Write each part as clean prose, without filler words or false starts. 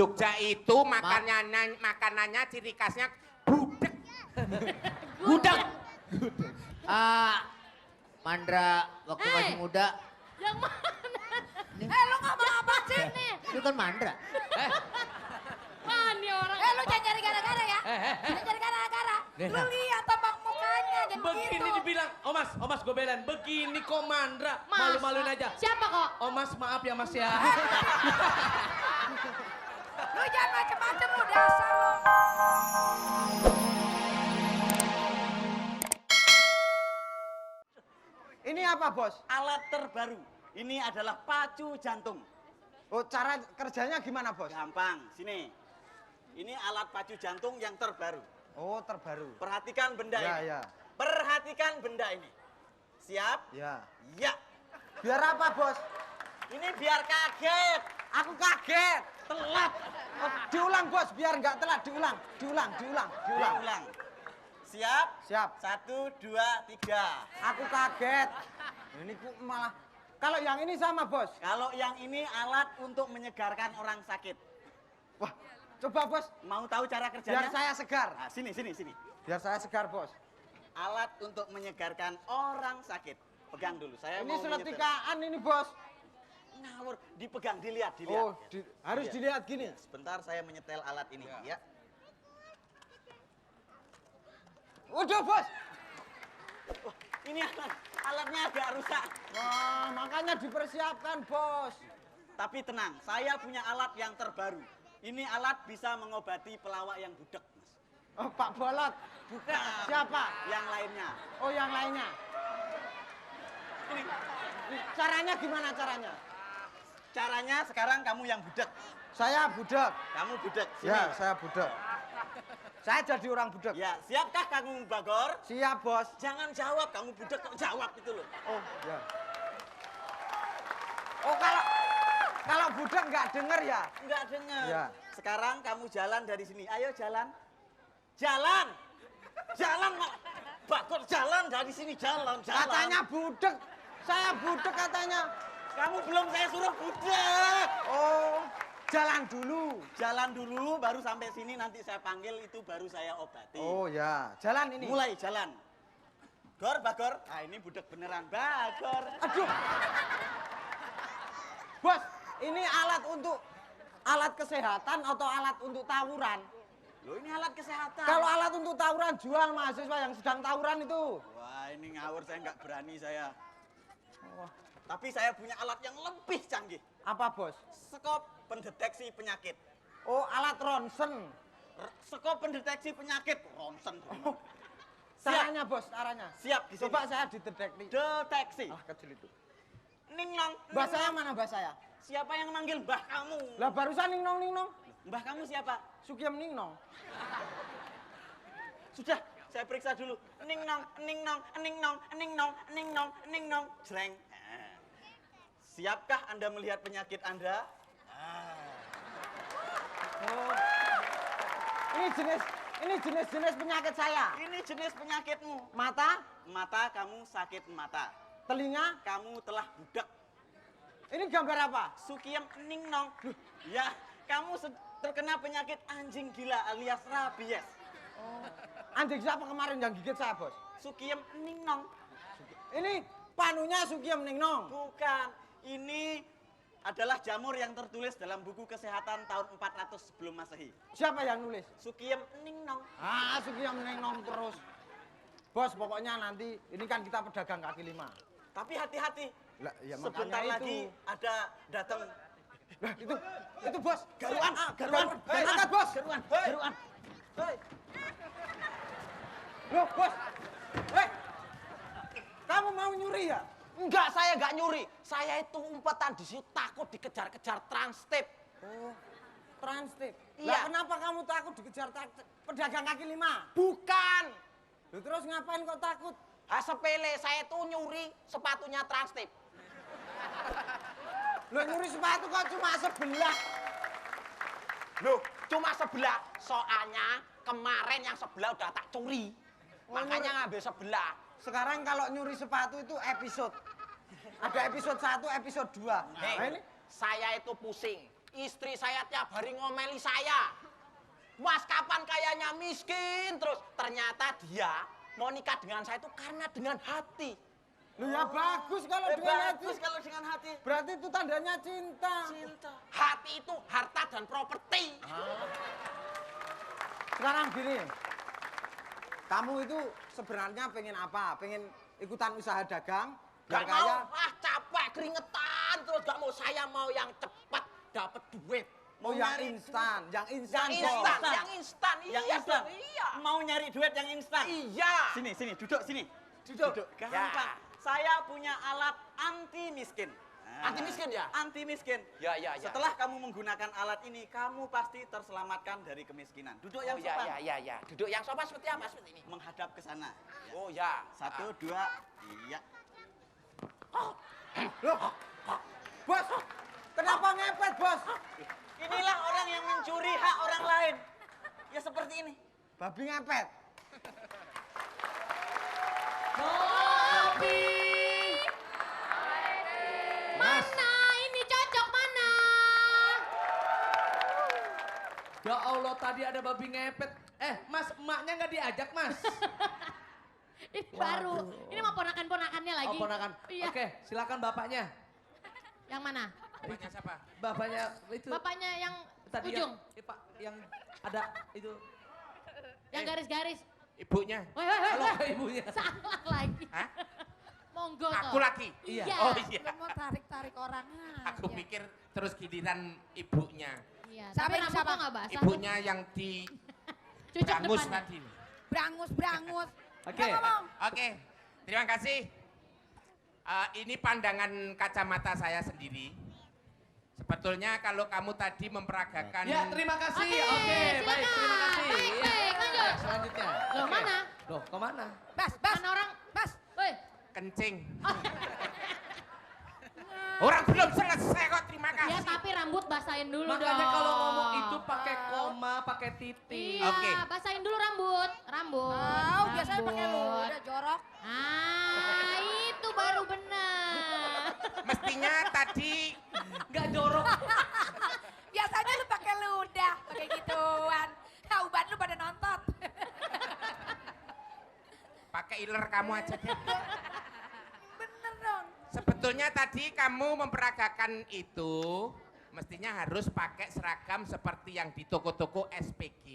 Jogja itu makanannya ciri khasnya gudeg. Gudeg. Mandra waktu masih muda. Yang mana? Lu ngomong apa sih nih? Itu kan Mandra. Wah, nih orang. Lu jangan cari gara-gara ya. Jangan cari gara-gara. Lu lihat tambang mukanya, jangan Begini gitu. dibilang, Omas gue belain. Begini kok Mandra, malu-maluin aja. Siapa kok? Omas maaf ya Mas ya. Lu jangan macem-macem lu, dasar lu. Ini apa, Bos? Alat terbaru. Ini adalah pacu jantung. Oh, cara kerjanya gimana, Bos? Gampang, sini. Ini alat pacu jantung yang terbaru. Oh, terbaru. Perhatikan benda Ya, ini. ya. Perhatikan benda ini. Siap? Ya. Ya. Biar apa, Bos? Ini biar kaget. Aku kaget. Telat. Oh, diulang, Bos, biar nggak telat. Diulang. Ulang. Siap? Siap. 1, 2, 3. Aku kaget. Ini kok malah. Kalau yang ini sama, Bos. Kalau yang ini alat untuk menyegarkan orang sakit. Wah, coba, Bos. Mau tahu cara Biar kerjanya? saya segar. Nah, sini. Biar saya segar, Bos. Alat untuk menyegarkan orang sakit. Pegang dulu. Saya Ini mau menyetel. seletikaan ini, Bos. Ngawur, dipegang, dilihat. Oh, harus Iya. dilihat gini. Sebentar saya menyetel alat ini, ya. Udah, Bos. Wah, ini alatnya agak rusak. Wah, makanya dipersiapkan, Bos. Tapi tenang, saya punya alat yang terbaru. Ini alat bisa mengobati pelawak yang budek, Mas. Oh, Pak Bolot. Bukan. Siapa? Yang lainnya. Oh, yang lainnya. Ini. Caranya gimana caranya? Caranya sekarang kamu yang budek. Saya budak. Kamu budek. Sini. Ya, saya budak. Saya jadi orang budak. Ya, siapkah kamu Bagor? Siap, Bos. Jangan jawab, kamu budek kok jawab gitu loh. Oh, ya. Oh, kalau budak nggak denger ya? Enggak dengar. Ya. Sekarang kamu jalan dari sini. Ayo jalan. Jalan. Jalan, Mak. Bagor jalan dari sini, jalan. Katanya budak. Saya budak katanya. Kamu belum saya suruh budek. Oh, jalan dulu. Jalan dulu, baru sampai sini nanti saya panggil, itu baru saya obati. Oh ya, jalan ini. Mulai jalan. Gor, Bagor. Ah, ini budek beneran, Bagor. Aduh. Bos, ini alat kesehatan atau alat untuk tawuran? Loh, ini alat kesehatan. Kalau alat untuk tawuran jual mahasiswa yang sedang tawuran itu. Wah, ini ngawur, saya nggak berani saya. Wah, Tapi saya punya alat yang lebih canggih. apa, Bos? Skop pendeteksi penyakit. Oh, alat ronsen. Skop pendeteksi penyakit. Ronsen. Oh, caranya, Bos, caranya. Siap, di sini. Coba saya dideteksi. Deteksi. Ah, kecil itu. Ning nong. Mbah saya mana, Mbah saya? Siapa yang manggil mbah kamu? Lah barusan ning nong. Mbah kamu siapa? Sugiem ning nong. Sudah, saya periksa dulu. Ning nong. Jreng. Nah. Siapkah Anda melihat penyakit Anda? Oh. Ini jenis penyakit saya. Ini jenis penyakitmu. Mata, Mata kamu sakit mata. telinga. Kamu telah budak. Ini gambar apa? Sukiem ning nong. Ya, kamu terkena penyakit anjing gila alias rabies. Anjing siapa kemarin yang gigit saya, Bos? Sukiem ning nong. Ini panunya Sugiem ning nong. Bukan. Ini adalah jamur yang tertulis dalam buku kesehatan tahun 400 sebelum Masehi. Siapa yang nulis? Sukiem ning nong. Ah, Sugiem ning nong terus. Bos, pokoknya nanti ini kan kita pedagang kaki lima. Tapi hati-hati. Lah, ya Sebentar makanya lagi itu. ada datang Lah, itu Bos. garuan. Garuan. Angkat, Bos. Garuan. Loh, Bos. Kamu mau nyuri ya? Enggak, saya enggak nyuri. Saya itu umpetan di situ takut dikejar-kejar transtip. Oh, transtip. Iya. Lah, kenapa kamu takut dikejar pedagang kaki lima? Bukan. Loh, terus ngapain kok takut? Sepele, saya itu nyuri sepatunya transtip. Loh, nyuri sepatu kok cuma sebelah. Loh, cuma sebelah. Soalnya kemarin yang sebelah udah tak curi. Makanya ngambil sebelah. Sekarang kalau nyuri sepatu itu episode. Ada episode 1, episode 2. Hei, Nah, ini saya itu pusing. Istri saya tiap hari ngomeli saya. Mas kapan kayaknya miskin? Terus ternyata dia mau nikah dengan saya itu karena dengan hati. Lu ya bagus kalau dengan hati. Bagus kalau dengan hati. Berarti itu tandanya cinta. Cinta. Hati itu harta dan properti. Sekarang gini, kamu itu sebenarnya pengen apa? Pengen ikutan usaha dagang? Biar Gak mau, kaya? capek, keringetan. Terus gak mau, saya mau yang cepat dapat duit. Mau yang instan, yang instan. Yang Bos. instan, yang instan. Yang Iya instan. dong, iya. Mau nyari duit yang instan. Iya. Sini, duduk sini. Duduk. Gampang. Saya punya alat anti miskin. Anti miskin ya? Anti miskin. Ya. Setelah kamu menggunakan alat ini, kamu pasti terselamatkan dari kemiskinan. Duduk yang sopan. Ya. Duduk yang sopan seperti apa? Seperti ini. Menghadap ke sana. Oh ya. 1, 2, iya. Loh, bos, kenapa ngepet, bos? Inilah orang yang mencuri hak orang lain. Ya seperti ini. Babi ngepet. Bobi. Mana? Ini cocok mana? Ya Allah, tadi ada babi ngepet. Mas, emaknya nggak diajak, Mas? Ini baru. Ini mau ponakan-ponakannya lagi. Oh, ponakan. Iya. Oke, silakan bapaknya. Yang mana? Bapaknya siapa? Bapaknya itu. Bapaknya yang Tadi ujung. Pak, yang ada itu. Yang garis-garis. Ibunya. Woi. Halo, ibunya. Salah lagi. Hah? Monggo Aku toh. lagi? Iya. Oh, iya. Lu mau tarik-tarik orang. Aku pikir terus giliran ibunya. Iya. Siapa Tapi ini, rambut siapa? kok nggak basah? Ibunya yang di Cucuk Brangus depannya. tadi. Brangus. Oke. Oke, terima kasih. Ini pandangan kacamata saya sendiri. Sebetulnya kalau kamu tadi memperagakan Ya, terima kasih. Oke, Oke, baik, silakan. terima kasih. Baik, Iya. baik, lanjut. Ya, selanjutnya. Loh, Oke. mana? Loh, kemana? Bas. Mana orang? Bas. Woi. kencing. Oh. Orang belum selesai kok, terima kasih. Ya tapi rambut basahin dulu Makanya dong. kalau ngomong itu pakai koma, pakai titik. Iya, Oke. basahin dulu rambut. Oh, biasanya pakai lu. Udah jorok. Ah, itu baru benar. Mestinya tadi Nggak jorok. Biasanya lu pakai ludah, pakai gituan. Nah, uban lu pada nonton. pakai iler kamu aja deh. Bener dong. Sebetulnya tadi kamu memperagakan itu mestinya harus pakai seragam seperti yang di toko-toko SPG.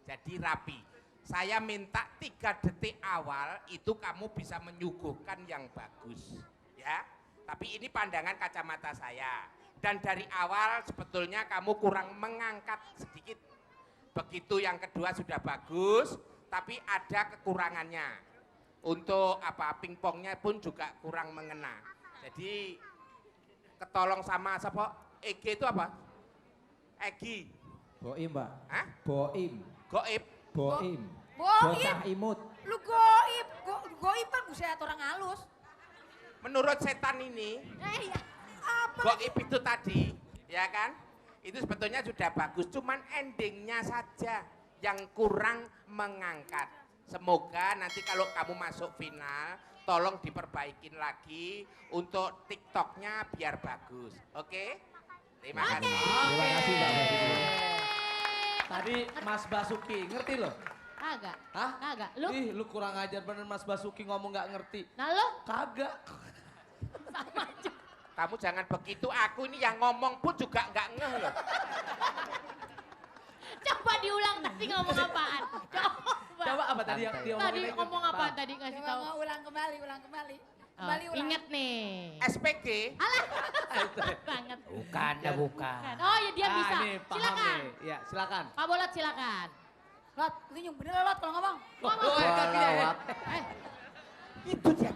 Jadi rapi. Saya minta 3 detik awal itu kamu bisa menyuguhkan yang bagus. Ya, tapi ini pandangan kacamata saya. Dan dari awal sebetulnya kamu kurang mengangkat sedikit. Begitu yang kedua sudah bagus, tapi ada kekurangannya. Untuk apa pingpongnya pun juga kurang mengena. Jadi ketolong sama siapa? Egi itu apa? Egi. Boim, Mbak. Hah? Boim. Goib. Boim. Boim. Bocah imut. Lu goib. Goib kan buset orang halus. Menurut setan ini, Iya. Apa? goib itu tadi, ya kan? Itu sebetulnya sudah bagus, cuman endingnya saja yang kurang mengangkat. Semoga nanti kalau kamu masuk final, tolong diperbaikin lagi untuk TikToknya biar bagus. Oke? Terima kasih. Terima kasih, Mbak Basuki. Tadi Mas Basuki, ngerti loh? Kagak. Hah? Kagak. Lu? Ih, lu kurang ajar bener Mas Basuki ngomong nggak ngerti. Nah lu? Kagak. Sama aja. Kamu jangan begitu, aku ini yang ngomong pun juga nggak ngeh loh. Coba diulang tadi ngomong apaan? Coba. Coba apa tadi yang dia Tadi omongin? ngomong apa tadi ngasih Coba tahu? mau ulang kembali. Oh, Kembali ulang. inget nih. SPG, Alah, banget. Bukan, bukan. Oh ya dia bisa. Nih, paham Silakan. nih. Ya, silakan. Pak Bolot silakan. Lot, lu yang bener Lot kalau ngomong. Ngomong. Oh, kakinya ya. Eh, itu dia.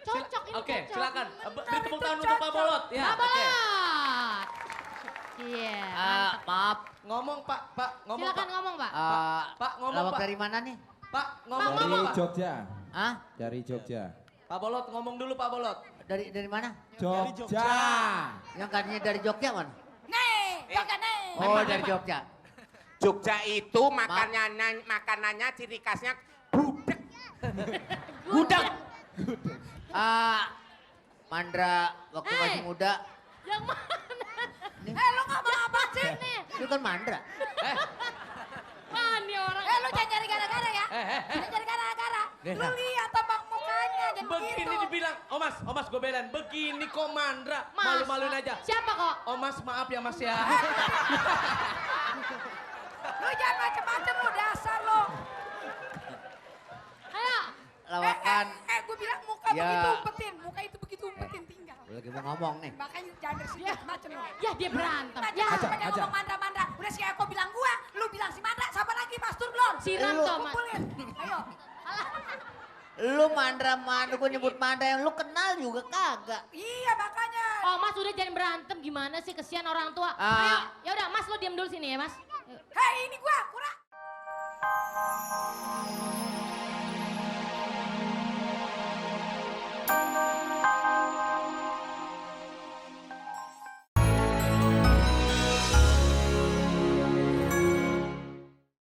cocok ini Oke, cocok. silakan. Beri tepuk itu tangan untuk Pak cocok. Bolot. Ya, Pak oke. Bolot. Iya. mantap. Maaf, Ngomong Pak, ngomong Silakan Pak. ngomong Pak. Pak, ngomong lawak Pak. dari mana nih? Pak, ngomong Dari ngomong Pak. Jogja. Hah? Dari Jogja. Pak Bolot ngomong dulu Pak Bolot. Dari mana? Jogja. Yang katanya dari Jogja mana? Nih, Jogja nih. Oh, dari Jogja. Jogja itu makanannya ciri khasnya gudeg. Gudeg. Mandra waktu Eh. masih muda. Yang mana? Lu ngomong sih? Itu kan mandra. Wah, ini orang. Lu jangan cari gara-gara ya. Jangan cari gara-gara. Lu lihat tombak mukanya, jangan Begini begitu. dibilang, Omas gue belain. Begini kok Mandra, Mas, malu-maluin aja. Siapa kok? Omas maaf ya Mas ya. Lu jangan macem-macem lu dasar lu. Ayo. Lawakan. Gue bilang muka Ya. begitu umpetin. Muka itu begitu umpetin tinggal. Gue lagi mau ngomong nih. Makanya jangan bersih macem lu. Ya dia berantem. Ya. Macam-macam ngomong Mandra. Udah si Eko bilang gua, lu bilang si Mandra. Siapa lagi Mas Tur belum? Si Ranto, Mas. Kumpulin. Ayo. Lu mandra gue nyebut mandra yang lu kenal juga kagak. Iya makanya. Oh Mas udah jangan berantem gimana sih kesian orang tua. Ah. Ayo, ya udah Mas lo diam dulu sini ya Mas. Hei ini gua, kurang.